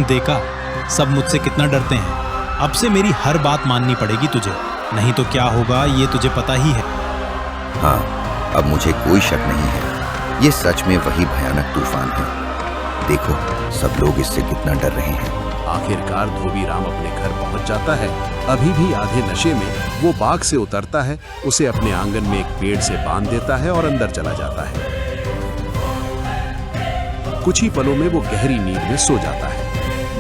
देखा, सब मुझसे कितना डरते हैं। अब से मेरी हर बात माननी पड़ेगी तुझे, नहीं तो क्या होगा ये तुझे पता ही है। हाँ, अब मुझे कोई शक नहीं है, ये सच में वही भयानक तूफान है। देखो, सब लोग इससे कितना डर रहे हैं। आखिरकार धोबीराम अपने घर पहुंच जाता है। अभी भी आधे नशे में वो बाग से उतरता है, उसे अपने आंगन में एक पेड़ से बांध देता है और अंदर चला जाता है। कुछ ही पलों में वो गहरी नींद में सो जाता है।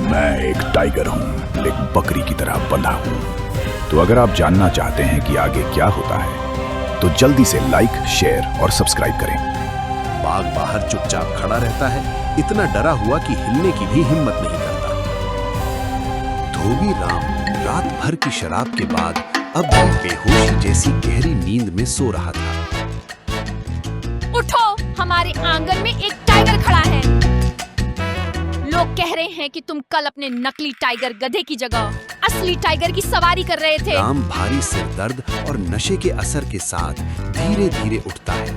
मैं एक टाइगर हूँ, लेकिन बकरी की तरह बंधा हूँ। तो अगर आप जानना चाहते हैं कि आगे क्या होता है, तो जल्दी से लाइक, शेयर और सब्सक्राइब करें। बाघ बाहर चुपचाप खड़ा रहता है, इतना डरा हुआ कि हिलने की भी हिम्मत नहीं करता। धोबीराम रात भर की शराब के बाद अब भी बेहोशी जैसी गहरी नींद में सो रहा था। उठो, हमारे आंगन में एक टाइगर खड़ा है। लोग कह रहे हैं कि तुम कल अपने नकली टाइगर गधे की जगह असली टाइगर की सवारी कर रहे थे। राम भारी सिरदर्द और नशे के असर के साथ धीरे धीरे उठता है।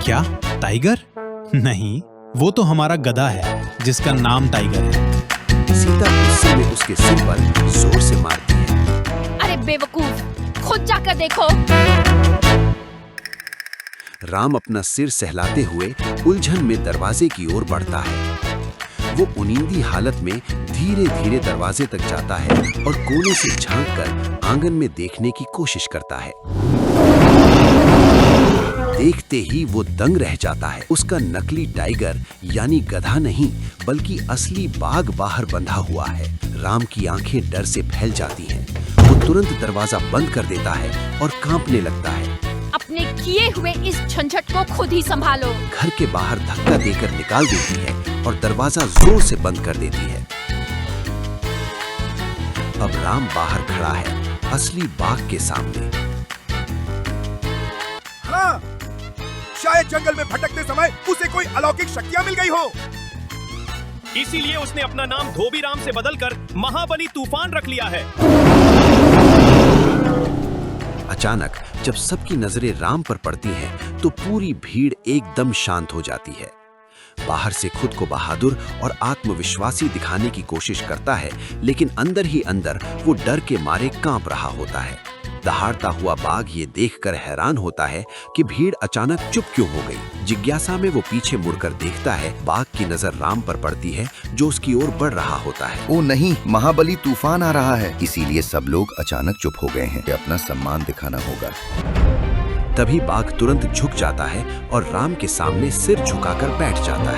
क्या टाइगर? नहीं, वो तो हमारा गधा है जिसका नाम टाइगर है। सीता गुस्से में उसके सिर पर जोर से मारती है। अरे बेवकूफ, खुद जाकर देखो। राम अपना सिर सहलाते हुए उलझन में दरवाजे की ओर बढ़ता है। वो उनींदी हालत में धीरे धीरे दरवाजे तक जाता है और कोने से झांककर आंगन में देखने की कोशिश करता है। देखते ही वो दंग रह जाता है। उसका नकली टाइगर यानी गधा नहीं बल्कि असली बाघ बाहर बंधा हुआ है। राम की आंखें डर से फैल जाती हैं। वो तुरंत दरवाजा बंद कर देता है और कांपने लगता है। अपने किए हुए इस झंझट को खुद ही संभालो। घर के बाहर धक्का देकर निकाल देती है और दरवाजा जोर से बंद कर देती है। अब राम बाहर खड़ा है, असली बाघ के सामने। हाँ, शायद जंगल में भटकते समय उसे कोई अलौकिक शक्तियां मिल गई हो। इसीलिए उसने अपना नाम धोबीराम से बदलकर महाबली तूफान रख लिया है। अचानक जब सबकी नजरें राम पर पड़ती हैं, तो पूरी भीड़ एकदम शांत हो जाती है। बाहर से खुद को बहादुर और आत्मविश्वासी दिखाने की कोशिश करता है, लेकिन अंदर ही अंदर वो डर के मारे कांप रहा होता है। दहाड़ता हुआ बाघ ये देखकर हैरान होता है कि भीड़ अचानक चुप क्यों हो गई। जिज्ञासा में वो पीछे मुड़कर देखता है। बाघ की नजर राम पर पड़ती है जो उसकी ओर बढ़ रहा होता है। ओ नहीं, महाबली तूफान आ रहा है, इसीलिए सब लोग अचानक चुप हो गए हैं। अपना सम्मान दिखाना होगा। तभी बाघ तुरंत झुक जाता है और राम के सामने सिर झुकाकर बैठ जाता है।